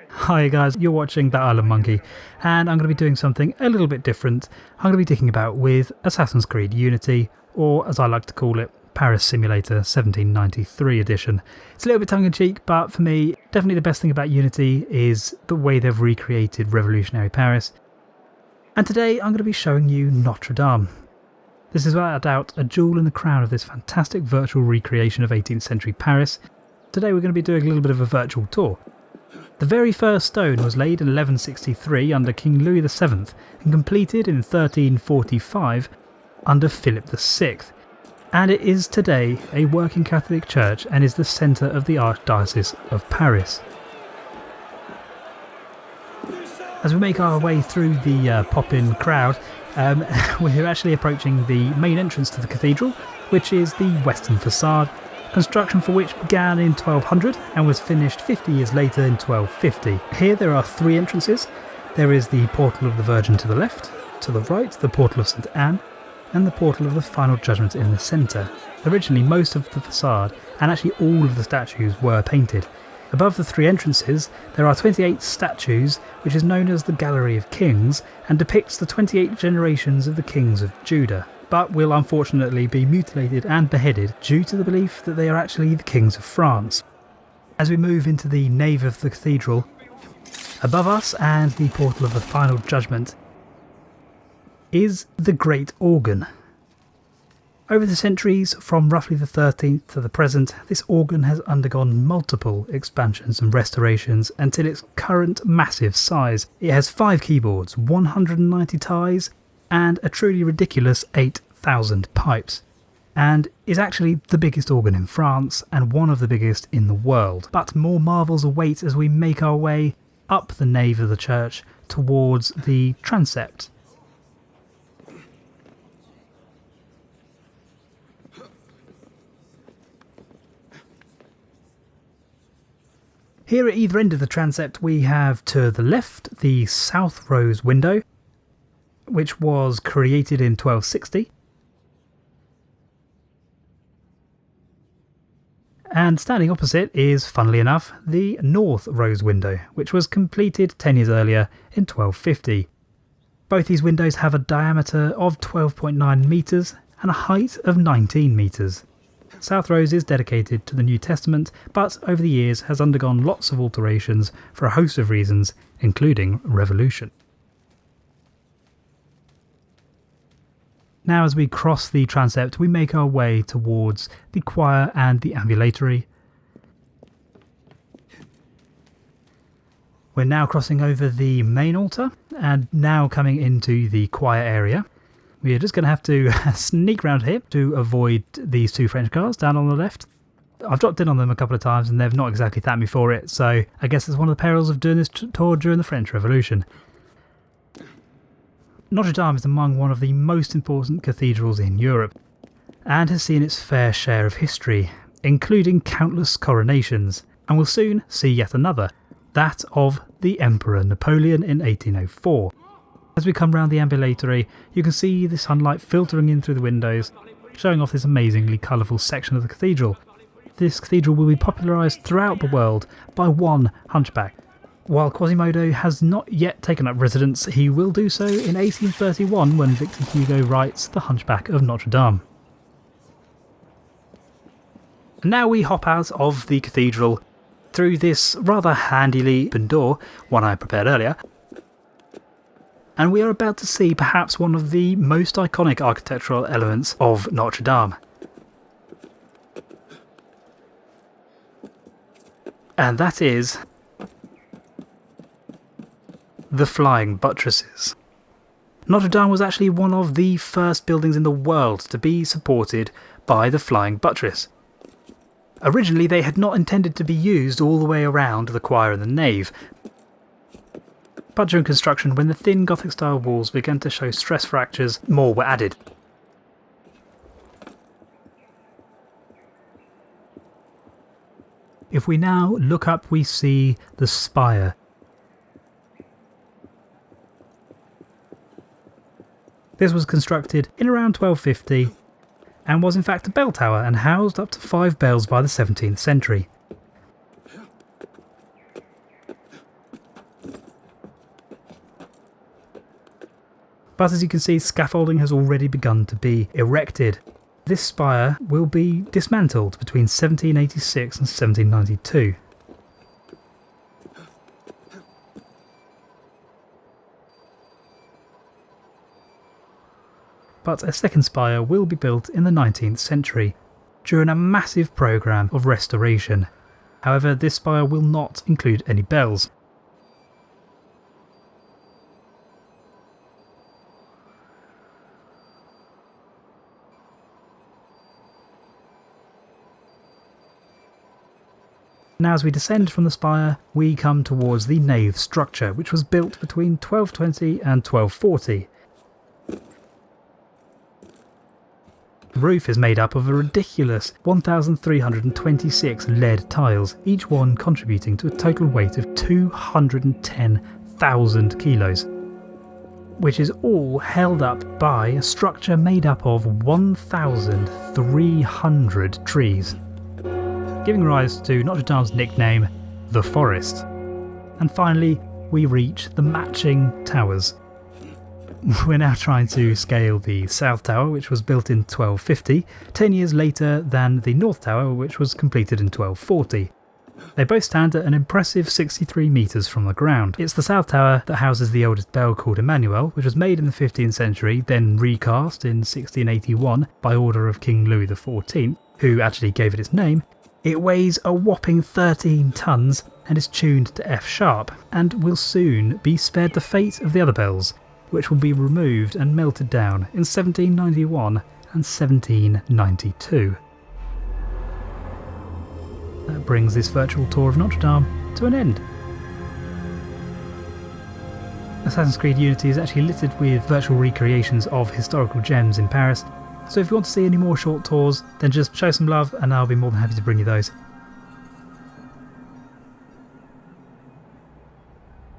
Hi guys, you're watching ThatIslandMonkey, and I'm going to be doing something a little bit different. I'm going to be digging about with Assassin's Creed Unity, or as I like to call it, Paris Simulator 1793 edition. It's a little bit tongue-in-cheek, but for me, definitely the best thing about Unity is the way they've recreated revolutionary Paris. And today I'm going to be showing you Notre Dame. This is without a doubt a jewel in the crown of this fantastic virtual recreation of 18th century Paris. Today we're going to be doing a little bit of a virtual tour. The very first stone was laid in 1163 under King Louis VII and completed in 1345 under Philip VI, and it is today a working Catholic church and is the centre of the Archdiocese of Paris. As we make our way through the pop-in crowd, we're actually approaching the main entrance to the cathedral, which is the western facade, construction for which began in 1200 and was finished 50 years later in 1250. Here there are three entrances. There is the Portal of the Virgin to the left, to the right the Portal of St Anne, and the Portal of the Final Judgment in the centre. Originally most of the facade and actually all of the statues were painted. Above the three entrances there are 28 statues, which is known as the Gallery of Kings and depicts the 28 generations of the kings of Judah, but will unfortunately be mutilated and beheaded due to the belief that they are actually the kings of France. As we move into the nave of the cathedral, above us and the Portal of the Final Judgment is the Great Organ. Over the centuries, from roughly the 13th to the present, this organ has undergone multiple expansions and restorations until its current massive size. It has 5 keyboards, 190 ties, and a truly ridiculous 8,000 pipes, and is actually the biggest organ in France and one of the biggest in the world. But more marvels await as we make our way up the nave of the church towards the transept. Here at either end of the transept we have to the left the South Rose window, which was created in 1260. And standing opposite is, funnily enough, the North Rose window, which was completed 10 years earlier in 1250. Both these windows have a diameter of 12.9 metres and a height of 19 metres. South Rose is dedicated to the New Testament, but over the years has undergone lots of alterations for a host of reasons, including revolution. Now as we cross the transept we make our way towards the choir and the ambulatory. We're now crossing over the main altar and now coming into the choir area. We are just going to have to sneak around here to avoid these two French cars down on the left. I've dropped in on them a couple of times and they've not exactly thanked me for it, so I guess it's one of the perils of doing this tour during the French Revolution. Notre Dame is among one of the most important cathedrals in Europe and has seen its fair share of history, including countless coronations, and will soon see yet another, that of the Emperor Napoleon in 1804. As we come round the ambulatory, you can see the sunlight filtering in through the windows, showing off this amazingly colourful section of the cathedral. This cathedral will be popularised throughout the world by one hunchback. While Quasimodo has not yet taken up residence, he will do so in 1831 when Victor Hugo writes The Hunchback of Notre Dame. And now we hop out of the cathedral through this rather handily open door, one I prepared earlier, and we are about to see perhaps one of the most iconic architectural elements of Notre Dame. And that is the flying buttresses. Notre Dame was actually one of the first buildings in the world to be supported by the flying buttress. Originally they had not intended to be used all the way around the choir and the nave, but during construction, when the thin Gothic style walls began to show stress fractures, more were added. If we now look up we see the spire. This was constructed in around 1250 and was in fact a bell tower and housed up to 5 bells by the 17th century. But as you can see, scaffolding has already begun to be erected. This spire will be dismantled between 1786 and 1792. But a second spire will be built in the 19th century during a massive programme of restoration. However, this spire will not include any bells. Now as we descend from the spire, we come towards the nave structure, which was built between 1220 and 1240. The roof is made up of a ridiculous 1,326 lead tiles, each one contributing to a total weight of 210,000 kilos, which is all held up by a structure made up of 1,300 trees, giving rise to Notre Dame's nickname, the Forest. And finally, we reach the matching towers. We're now trying to scale the South Tower, which was built in 1250, 10 years later than the North Tower, which was completed in 1240. They both stand at an impressive 63 metres from the ground. It's the South Tower that houses the oldest bell called Emmanuel, which was made in the 15th century, then recast in 1681 by order of King Louis XIV, who actually gave it its name. It weighs a whopping 13 tonnes and is tuned to F sharp, and will soon be spared the fate of the other bells, which will be removed and melted down in 1791 and 1792. That brings this virtual tour of Notre Dame to an end. Assassin's Creed Unity is actually littered with virtual recreations of historical gems in Paris, so if you want to see any more short tours, then just show some love and I'll be more than happy to bring you those.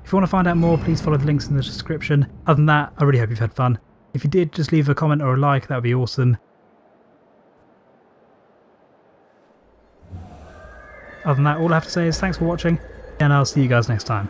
If you want to find out more, please follow the links in the description. Other than that, I really hope you've had fun. If you did, just leave a comment or a like, that would be awesome. Other than that, all I have to say is thanks for watching, and I'll see you guys next time.